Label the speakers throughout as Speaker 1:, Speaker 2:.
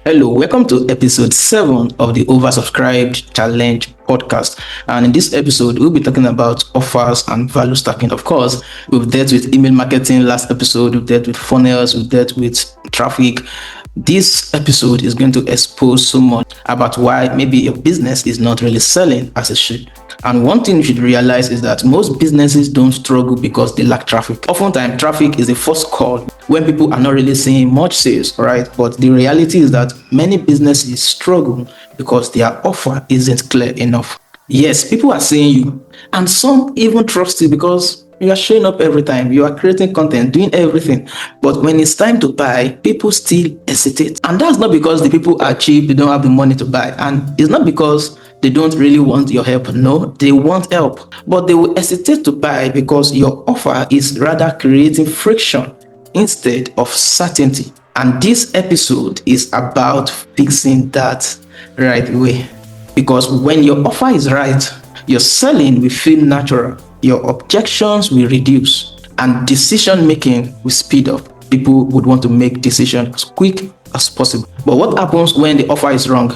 Speaker 1: Hello, welcome to episode 7 of the Oversubscribed Challenge podcast. And in this episode, we'll be talking about offers and value stacking. Of course, we've dealt with email marketing last episode, we've dealt with funnels, we've dealt with traffic. This episode is going to expose so much about why maybe your business is not really selling as it should. And one thing you should realize is that most businesses don't struggle because they lack traffic. Oftentimes, traffic is the first call when people are not really seeing much sales, right? But the reality is that many businesses struggle because their offer isn't clear enough. Yes, people are seeing you, and some even trust you because you are showing up every time, you are creating content, doing everything. But when it's time to buy, people still hesitate. And that's not because the people are cheap, they don't have the money to buy. And it's not because they don't really want your help. No, they want help. But they will hesitate to buy because your offer is rather creating friction instead of certainty. And this episode is about fixing that right away. Because when your offer is right, your selling will feel natural, your objections will reduce, and decision making will speed up. People would want to make decisions as quick as possible. But what happens when the offer is wrong?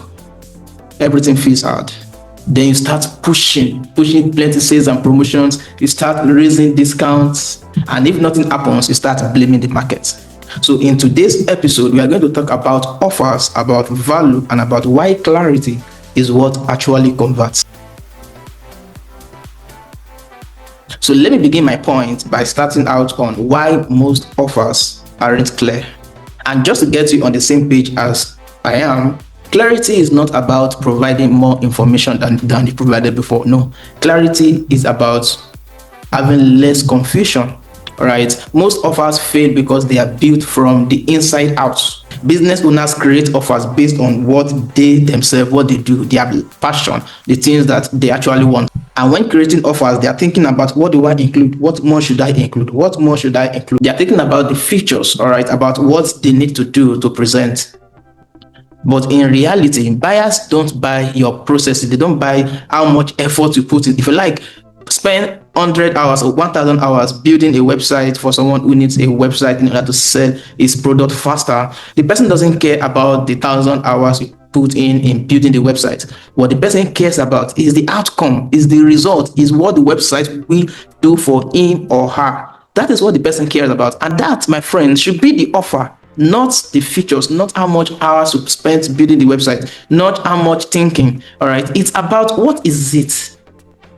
Speaker 1: Everything feels hard. Then you start pushing plenty sales and promotions. You start raising discounts, and if nothing happens, you start blaming the market. So in today's episode, we are going to talk about offers, about value, and about why clarity is what actually converts. So let me begin my point by starting out on why most offers aren't clear. And just to get you on the same page as I am, clarity is not about providing more information than you provided before. No, clarity is about having less confusion. Right? Most offers fail because they are built from the inside out. Business owners create offers based on what they themselves, what they do, their passion, the things that they actually want. And when creating offers, they are thinking about what do I include? What more should I include? What more should I include? They are thinking about the features, all right, about what they need to do to present. But in reality, buyers don't buy your processes. They don't buy how much effort you put in. If you like, spend 100 hours or 1,000 hours building a website for someone who needs a website in order to sell his product faster. The person doesn't care about the 1,000 hours you put in building the website. What the person cares about is the outcome, is the result, is what the website will do for him or her. That is what the person cares about. And that, my friend, should be the offer. Not the features, not how much hours you spent building the website, not how much thinking. All right. It's about what is it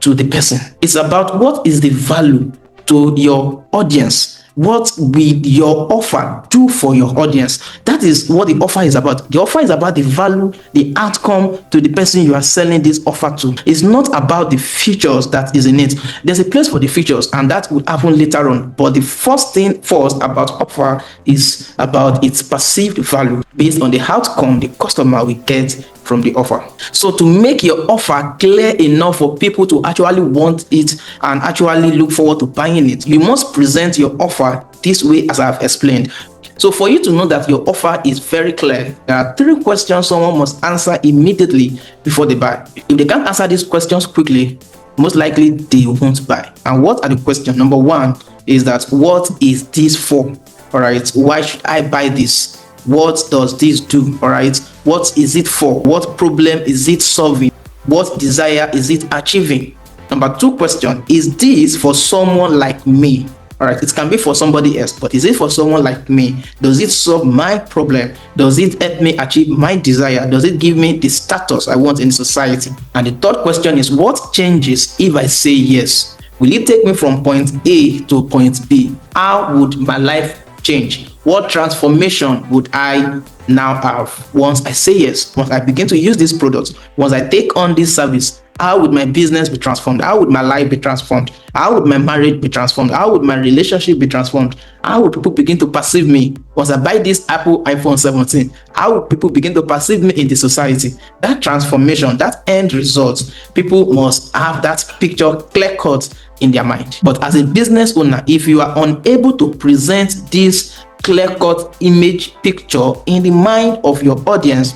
Speaker 1: to the person. It's about what is the value to your audience. What will your offer do for your audience? That is what the offer is about. The offer is about the value, the outcome to the person you are selling this offer to. It's not about the features that is in it. There's a place for the features, and that will happen later on. But the first thing first about offer is about its perceived value based on the outcome the customer will get from the offer. So to make your offer clear enough for people to actually want it and actually look forward to buying it, you must present your offer this way as I've explained. So for you to know that your offer is very clear, there are 3 questions someone must answer immediately before they buy. If they can't answer these questions quickly, most likely they won't buy. And what are the questions? Number 1 is that what is this for? All right, why should I buy this? What does this do? All right, what is it for? What problem is it solving? What desire is it achieving? Number 2 question, is this for someone like me? All right, it can be for somebody else, but is it for someone like me? Does it solve my problem? Does it help me achieve my desire? Does it give me the status I want in society? And the 3rd question is, what changes if I say yes? Will it take me from point A to point B? How would my life change? What transformation would I now have once I say yes? Once I begin to use this product, once I take on this service, how would my business be transformed? How would my life be transformed? How would my marriage be transformed? How would my relationship be transformed? How would people begin to perceive me once I buy this Apple iPhone 17? How would people begin to perceive me in the society? That transformation, that end result, people must have that picture clear-cut in their mind. But as a business owner, if you are unable to present this clear-cut image picture in the mind of your audience,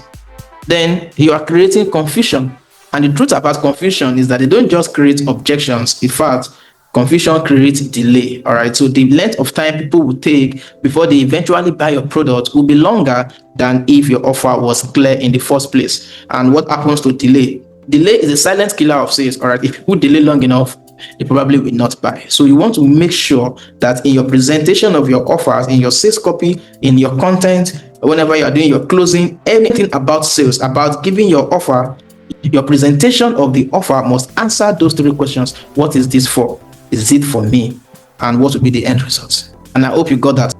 Speaker 1: then you are creating confusion. And the truth about confusion is that they don't just create objections. In fact, Confusion creates delay. All right. So the length of time people will take before they eventually buy your product will be longer than if your offer was clear in the first place. And what happens to delay? Delay is a silent killer of sales. All right. If people delay long enough, they probably will not buy. So you want to make sure that in your presentation of your offers, in your sales copy, in your content, whenever you are doing your closing, anything about sales, about giving your offer, your presentation of the offer must answer those three questions. What is this for? Is it for me? And what will be the end result? And I hope you got that.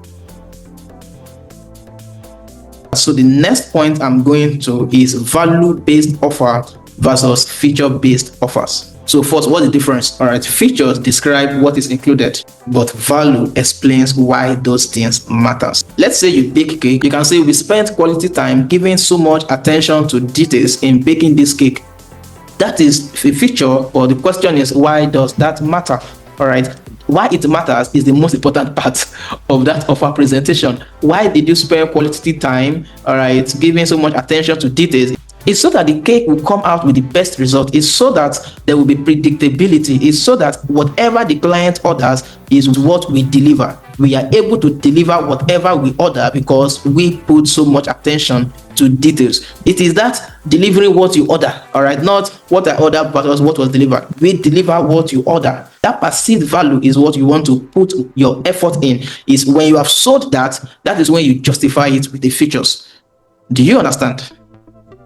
Speaker 1: So the next point I'm going to is value-based offer versus feature-based offers. So first, what's the difference? All right, features describe what is included, but value explains why those things matters. Let's say you bake cake. You can say we spent quality time giving so much attention to details in baking this cake. That is a feature, but the question is, why does that matter? All right, why it matters is the most important part of that offer presentation. Why did you spend quality time, all right, giving so much attention to details? It's so that the cake will come out with the best result. It's so that there will be predictability. It's so that whatever the client orders is what we deliver. We are able to deliver whatever we order because we put so much attention to details. It is that delivering what you order, all right, not what I ordered but what was delivered. We deliver what you order. That perceived value is what you want to put your effort in. Is when you have sold that, that is when you justify it with the features. Do you understand?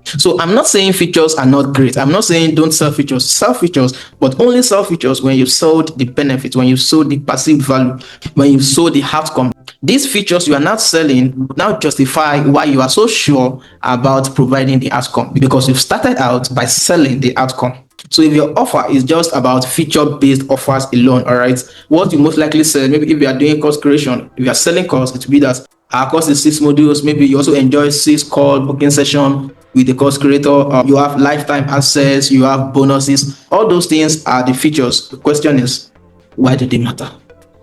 Speaker 1: So I'm not saying features are not great. I'm not saying don't sell features. Sell features, but only sell features when you've sold the benefit, when you've sold the perceived value, when you've sold the outcome. These features you are not selling now justify why you are so sure about providing the outcome, because you've started out by selling the outcome. So if your offer is just about feature-based offers alone, all right, what you most likely sell, maybe if you are doing course creation, if you are selling course, it will be that our course is 6 modules. Maybe you also enjoy 6 call booking session with the course creator. You have lifetime access, you have bonuses. All those things are the features. The question is, why do they matter?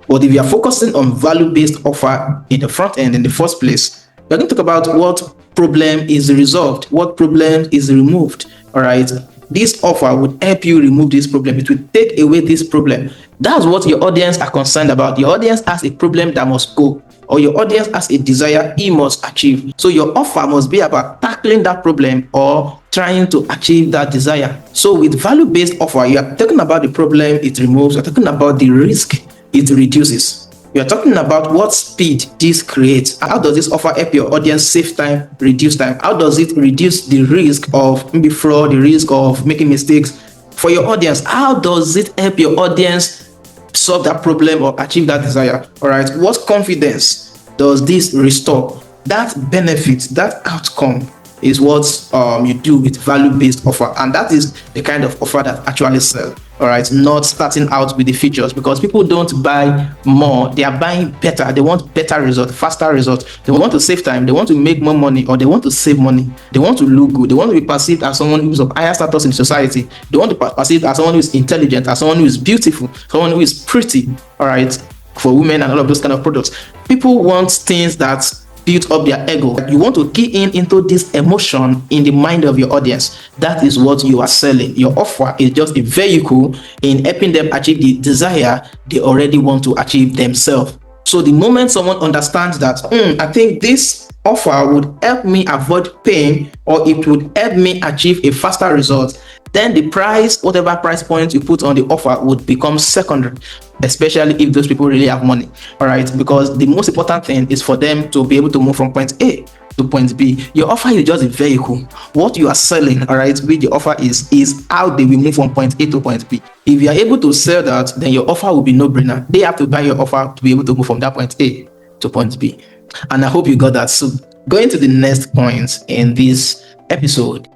Speaker 1: But if you are focusing on value-based offer in the front end in the first place, we're going to talk about what problem is resolved, what problem is removed. All right. This offer would help you remove this problem. It will take away this problem. That's what your audience are concerned about. Your audience has a problem that must go, or your audience has a desire he must achieve. So your offer must be about tackling that problem or trying to achieve that desire. So with value-based offer, you are talking about the problem it removes. You're talking about the risk it reduces. We are talking about what speed this creates. How does this offer help your audience save time, reduce time? How does it reduce the risk of maybe fraud, the risk of making mistakes for your audience? How does it help your audience solve that problem or achieve that desire? All right. What confidence does this restore? That benefit, that outcome is what you do with value-based offer, and that is the kind of offer that actually sells. All right, not starting out with the features, because people don't buy more, they are buying better. They want better results, faster results. They want to save time, they want to make more money, or they want to save money. They want to look good, they want to be perceived as someone who is of higher status in society. They want to be perceived as someone who is intelligent, as someone who is beautiful, someone who is pretty. All right, for women and all of those kind of products. People want things that build up their ego. You want to key into this emotion in the mind of your audience. That is what you are selling. Your offer is just a vehicle in helping them achieve the desire they already want to achieve themselves. So the moment someone understands that, I think this offer would help me avoid pain, or it would help me achieve a faster result, then the price, whatever price point you put on the offer, would become secondary, especially if those people really have money. All right, because the most important thing is for them to be able to move from point A to point B. Your offer is just a vehicle. What you are selling, all right, with the offer is how they will move from point A to point B. If you are able to sell that, then your offer will be no-brainer. They have to buy your offer to be able to move from that point A to point B. And I hope you got that. So going to the next point in this episode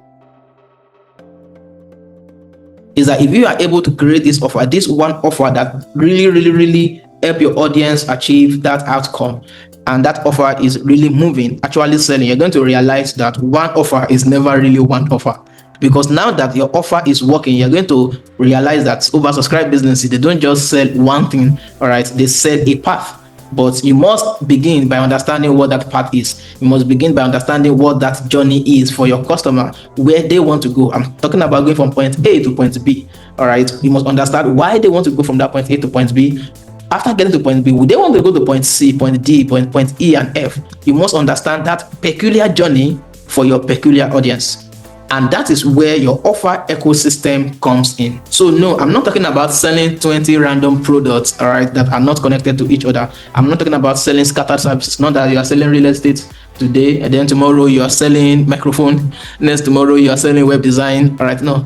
Speaker 1: is that if you are able to create this offer, this one offer that really help your audience achieve that outcome, and that offer is really moving, actually selling, you're going to realize that one offer is never really one offer. Because now that your offer is working, you're going to realize that oversubscribed businesses, they don't just sell one thing, all right, they sell a path. But you must begin by understanding what that path is. You must begin by understanding what that journey is for your customer, where they want to go. I'm talking about going from point A to point B. All right. You must understand why they want to go from that point A to point B. After getting to point B, would they want to go to point C, point D, point E, and F? You must understand that peculiar journey for your peculiar audience. And that is where your offer ecosystem comes in. So no, I'm not talking about selling 20 random products, all right, that are not connected to each other. I'm not talking about selling scattered services. Not that you are selling real estate today and then tomorrow you are selling microphone, next tomorrow you are selling web design. All right, no,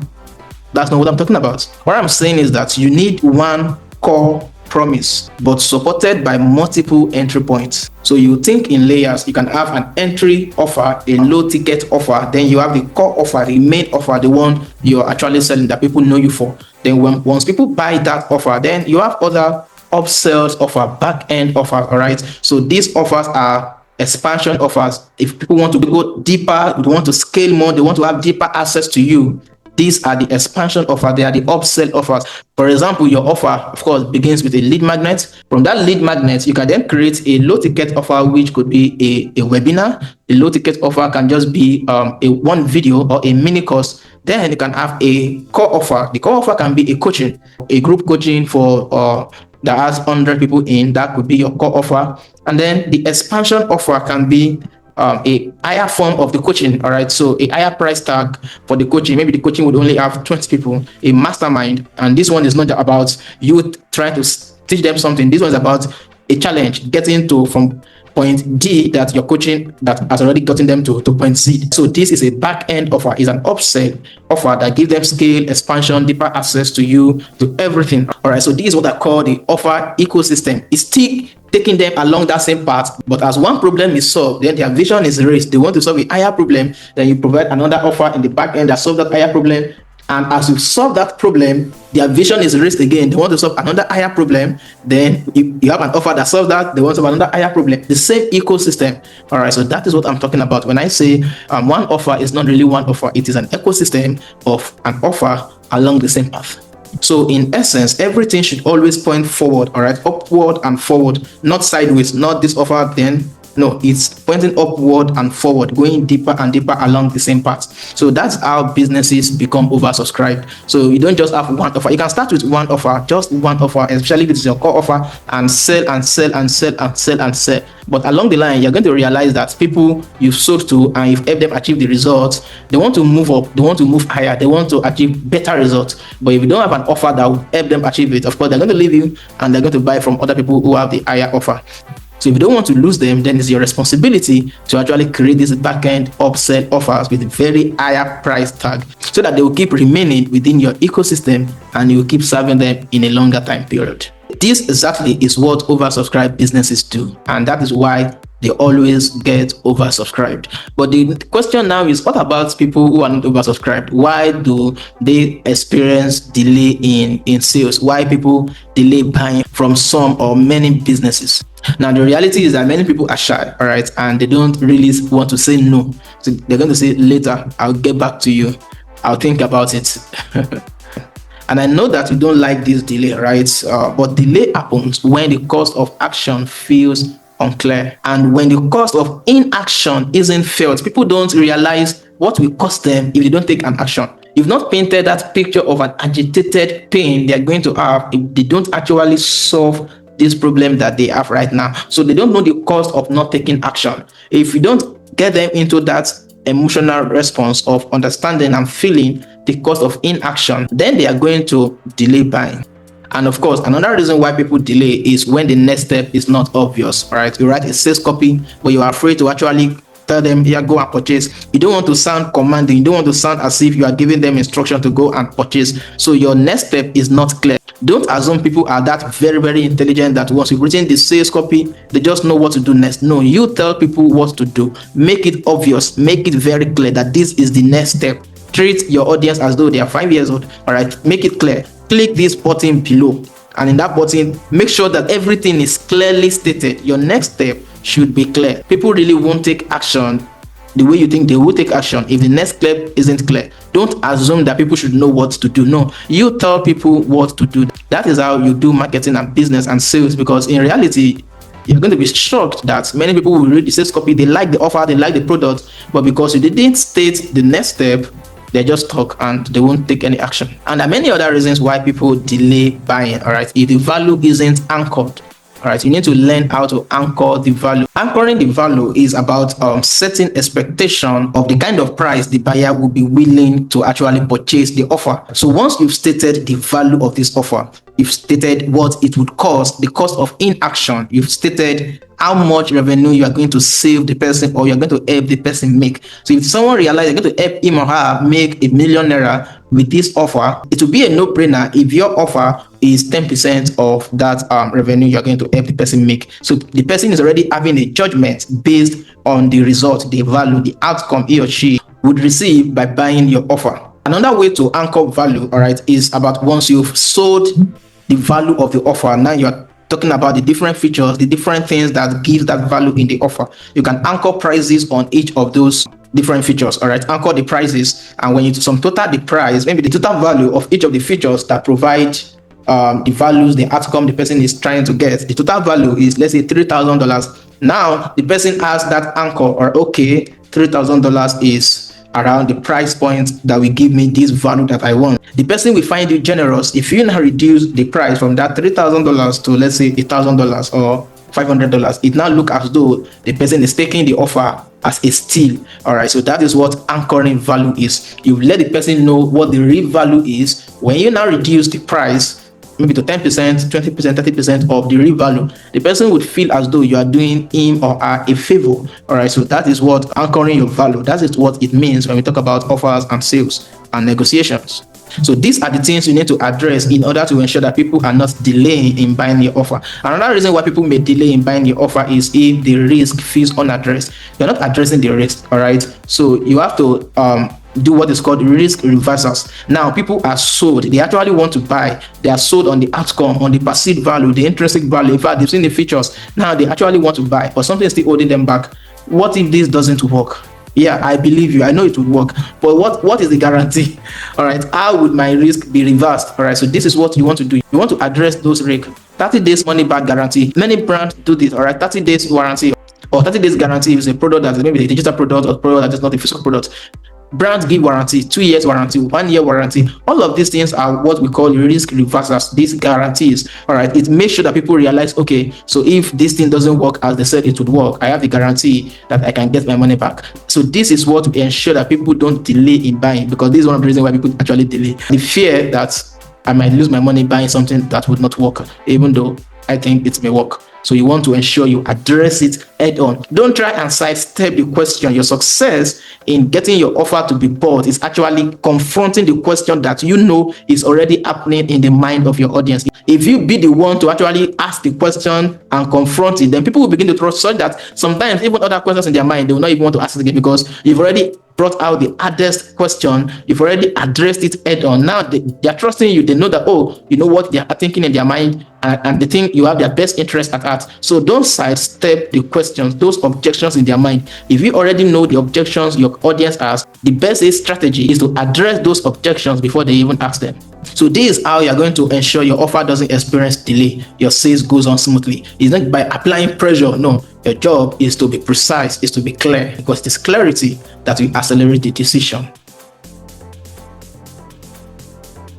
Speaker 1: that's not what I'm talking about. What I'm saying is that you need one core promise, but supported by multiple entry points. So you think in layers. You can have an entry offer, a low ticket offer, then you have the core offer, the main offer, the one you're actually selling that people know you for. Then once people buy that offer, then you have other upsells offer, back end offers. All right, so these offers are expansion offers. If people want to go deeper, they want to scale more, they want to have deeper access to you, these are the expansion offers. They are the upsell offers. For example, your offer, of course, begins with a lead magnet. From that lead magnet, you can then create a low ticket offer, which could be a webinar. A low ticket offer can just be a one video or a mini course. Then you can have a core offer. The core offer can be a coaching, a group coaching for that has 100 people in. That could be your core offer. And then the expansion offer can be a higher form of the coaching. All right, so a higher price tag for the coaching. Maybe the coaching would only have 20 people, a mastermind, and this one is not about you trying to teach them something. This one is about a challenge, getting to from point D that you're coaching that has already gotten them to point C. So this is a back end offer, is an upsell offer that gives them scale, expansion, deeper access to you, to everything. All right, so this is what I call the offer ecosystem. It's still taking them along that same path, but as one problem is solved, then their vision is raised. They want to solve a higher problem, then you provide another offer in the back end that solves that higher problem. And as you solve that problem, their vision is raised again. They want to solve another higher problem. Then you have an offer that solves that. They want to solve another higher problem. The same ecosystem. All right. So that is what I'm talking about when I say one offer is not really one offer. It is an ecosystem of an offer along the same path. So in essence, everything should always point forward. All right, upward and forward, not sideways. Not this offer then. No, it's pointing upward and forward, going deeper and deeper along the same path. So that's how businesses become oversubscribed. So you don't just have one offer. You can start with one offer, just one offer, especially if it's your core offer, and sell and sell and sell and sell and sell. But along the line, you're going to realize that people you've sold to and you've helped them achieve the results, they want to move up, they want to move higher, they want to achieve better results. But if you don't have an offer that will help them achieve it, of course, they're going to leave you and they're going to buy from other people who have the higher offer. So if you don't want to lose them, then it's your responsibility to actually create these back-end upsell offers with a very higher price tag so that they will keep remaining within your ecosystem and you will keep serving them in a longer time period. This exactly is what oversubscribed businesses do, and that is why they always get oversubscribed. But the question now is, what about people who are not oversubscribed? Why do they experience delay in sales? Why people delay buying from some or many businesses? Now, the reality is that many people are shy, all right, and they don't really want to say no. So they're going to say, later, I'll get back to you. I'll think about it. And I know that you don't like this delay, right? But delay happens when the cost of action feels unclear, and when the cost of inaction isn't felt. People don't realize what will cost them if they don't take an action. You've not painted that picture of an agitated pain they're going to have if they don't actually solve this problem that they have right now. So they don't know the cost of not taking action. If you don't get them into that emotional response of understanding and feeling the cost of inaction, then they are going to delay buying. And of course, another reason why people delay is when the next step is not obvious. All right, you write a sales copy, but you are afraid to actually tell them, yeah, go and purchase. You don't want to sound commanding. You don't want to sound as if you are giving them instruction to go and purchase. So your next step is not clear. Don't assume people are that very, very intelligent that once you've written the sales copy, they just know what to do next. No, you tell people what to do. Make it obvious. Make it very clear that this is the next step. Treat your audience as though they are 5 years old. All right, make it clear. Click this button below, and in that button, make sure that everything is clearly stated. Your next step should be clear. People really won't take action the way you think they will take action if the next step isn't clear. Don't assume that people should know what to do. No, you tell people what to do. That is how you do marketing and business and sales, because in reality, you're going to be shocked that many people will read the sales copy, they like the offer, they like the product, but because you didn't state the next step, they just talk and they won't take any action. And there are many other reasons why people delay buying. All right, if the value isn't anchored, all right, you need to learn how to anchor the value. Anchoring the value is about setting expectation of the kind of price the buyer will be willing to actually purchase the offer. So once you've stated the value of this offer, you've stated what it would cost, the cost of inaction, you've stated how much revenue you are going to save the person or you're going to help the person make. So if someone realizes you're going to help him or her make $1 million with this offer, it will be a no-brainer if your offer is 10% of that revenue you're going to help the person make. So the person is already having a judgment based on the result, the value, the outcome he or she would receive by buying your offer. Another way to anchor value, all right, is about once you've sold the value of the offer, now you're talking about the different features, the different things that give that value in the offer. You can anchor prices on each of those different features. All right, anchor the prices, and when you sum total the price, maybe the total value of each of the features that provide the values, the outcome the person is trying to get, the total value is, let's say, $3,000. Now the person has that anchor, or okay, $3,000 is around the price point that will give me this value that I want. The person will find you generous if you now reduce the price from that $3,000 to, let's say, $1,000 or $500. It now look as though the person is taking the offer as a steal. All right, so that is what anchoring value is. You let the person know what the real value is. When you now reduce the price maybe to 10%, 20%, 30% of the real value, the person would feel as though you are doing him or her a favor. All right, so that is what anchoring your value, that is what it means when we talk about offers and sales and negotiations. So these are the things you need to address in order to ensure that people are not delaying in buying your offer. Another reason why people may delay in buying your offer is if the risk feels unaddressed. You're not addressing the risk, all right? So you have to do what is called risk reversals. Now people are sold, they actually want to buy, they are sold on the outcome, on the perceived value, the intrinsic value. In fact, they've seen the features, now they actually want to buy, but something is still holding them back. What if this doesn't work? Yeah, I believe you, I know it would work, but what is the guarantee? All right, how would my risk be reversed? All right, so this is what you want to do. You want to address those risks. 30 days money back guarantee, many brands do this. All right, 30 days warranty or 30 days guarantee is a product that is maybe a digital product or product that is not a physical product. Brands give warranty, 2 years warranty, 1 year warranty. All of these things are what we call risk reversals, these guarantees. All right, it makes sure that people realize, okay, so if this thing doesn't work as they said it would work, I have the guarantee that I can get my money back. So this is what we ensure that people don't delay in buying, because this is one of the reasons why people actually delay. The fear that I might lose my money buying something that would not work, even though I think it may work. So you want to ensure you address it head on. Don't try and sidestep the question. Your success in getting your offer to be bought is actually confronting the question that you know is already happening in the mind of your audience. If you be the one to actually ask the question and confront it, then people will begin to trust, such that sometimes even other questions in their mind, they will not even want to ask it again, because you've already brought out the hardest question, you've already addressed it head on. Now they are trusting you. They know that, oh, you know what they are thinking in their mind, and they think you have their best interest at heart. So don't sidestep the questions, those objections in their mind. If you already know the objections your audience has, the best strategy is to address those objections before they even ask them. So this is how you're going to ensure your offer doesn't experience delay, your sales goes on smoothly. It's not by applying pressure. No, your job is to be precise, is to be clear, because it's clarity that will accelerate the decision.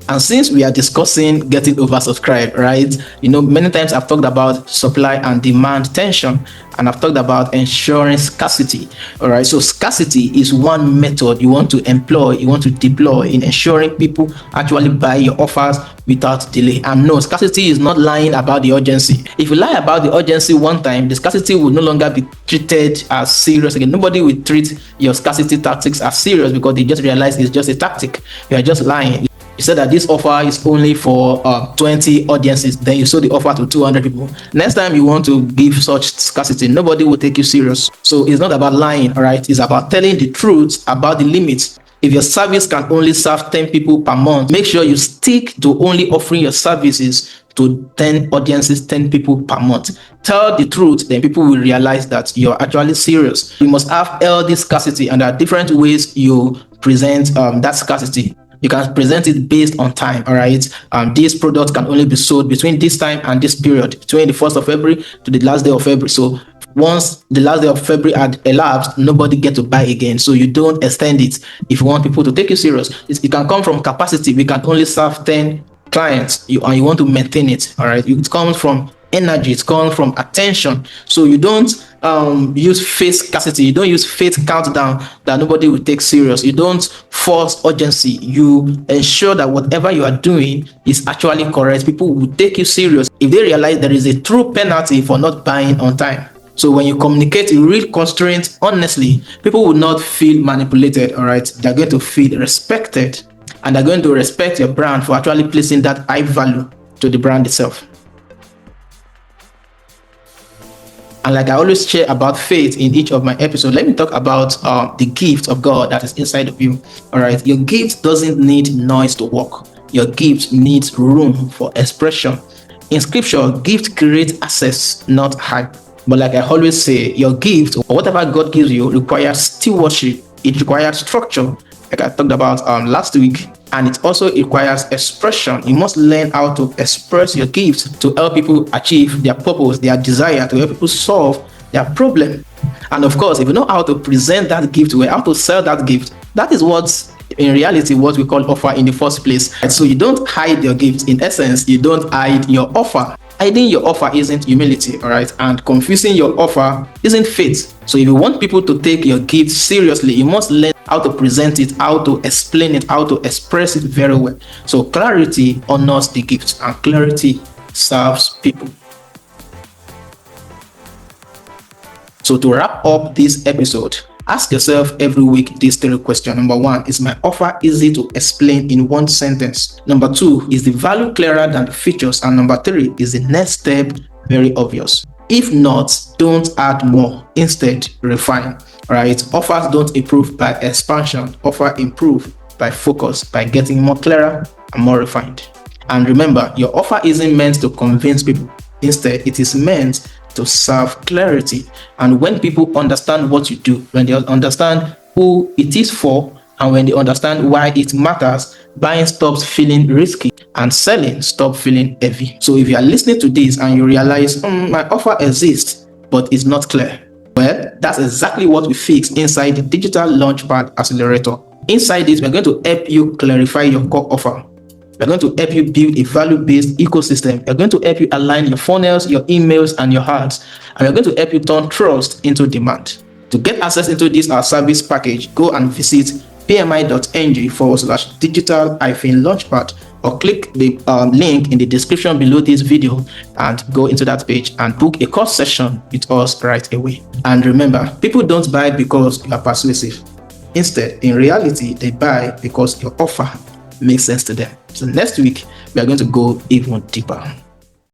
Speaker 1: And since we are discussing getting oversubscribed, right? You know, many times I've talked about supply and demand tension, and I've talked about ensuring scarcity. All right, so scarcity is one method you want to employ, you want to deploy in ensuring people actually buy your offers without delay. And no, scarcity is not lying about the urgency. If you lie about the urgency one time, the scarcity will no longer be treated as serious again. Nobody will treat your scarcity tactics as serious, because they just realize it's just a tactic. You are just lying. You said that this offer is only for 20 audiences, then you sold the offer to 200 people. Next time you want to give such scarcity, nobody will take you serious. So it's not about lying, all right? It's about telling the truth about the limits. If your service can only serve 10 people per month, make sure you stick to only offering your services to 10 audiences, 10 people per month. Tell the truth, then people will realize that you're actually serious. You must have healthy scarcity, and there are different ways you present that scarcity. You can present it based on time. All right. This product can only be sold between this time and this period, between the 1st of February to the last day of February. So once the last day of February had elapsed, nobody get to buy again. So you don't extend it if you want people to take you serious. It can come from capacity. We can only serve 10 clients, and you want to maintain it. All right. It comes from energy, it comes from attention. So you don't use faith scarcity, you don't use faith countdown that nobody will take serious, you don't force urgency, you ensure that whatever you are doing is actually correct. People will take you serious if they realize there is a true penalty for not buying on time. So when you communicate in real constraint honestly, people will not feel manipulated. All right, they're going to feel respected, and they're going to respect your brand for actually placing that high value to the brand itself. And like I always share about faith in each of my episodes, let me talk about the gift of God that is inside of you. All right, your gift doesn't need noise to work. Your gift needs room for expression. In scripture, gift creates access, not hype. But like I always say, your gift or whatever God gives you requires stewardship. It requires structure, like I talked about last week. And it also requires expression. You must learn how to express your gift to help people achieve their purpose, their desire, to help people solve their problem. And of course, if you know how to present that gift well, how to sell that gift, that is what's in reality what we call offer in the first place. So you don't hide your gift. In essence, you don't hide your offer. Hiding your offer isn't humility, all right? And confusing your offer isn't faith. So if you want people to take your gift seriously, you must learn how to present it, how to explain it, how to express it very well. So clarity honors the gift, and clarity serves people. So to wrap up this episode, ask yourself every week these 3 questions. Number 1, is my offer easy to explain in one sentence? Number 2, is the value clearer than the features? And number 3, is the next step very obvious? If not, don't add more. Instead, refine. Right? Offers don't improve by expansion. Offer improve by focus, by getting more clearer and more refined. And remember, your offer isn't meant to convince people. Instead, it is meant to serve clarity. And when people understand what you do, when they understand who it is for, and when they understand why it matters, buying stops feeling risky and selling stops feeling heavy. So if you are listening to this and you realize my offer exists but it's not clear, well, that's exactly what we fix inside the Digital Launchpad Accelerator. Inside this, we're going to help you clarify your core offer. We're going to help you build a value-based ecosystem. We're going to help you align your funnels, your emails, and your ads. And we're going to help you turn trust into demand. To get access into this our service package, go and visit pmi.ng/digital-launchpad, or click the link in the description below this video and go into that page and book a course session with us right away. And remember, people don't buy because you are persuasive. Instead, in reality, they buy because your offer makes sense to them. So next week, we are going to go even deeper.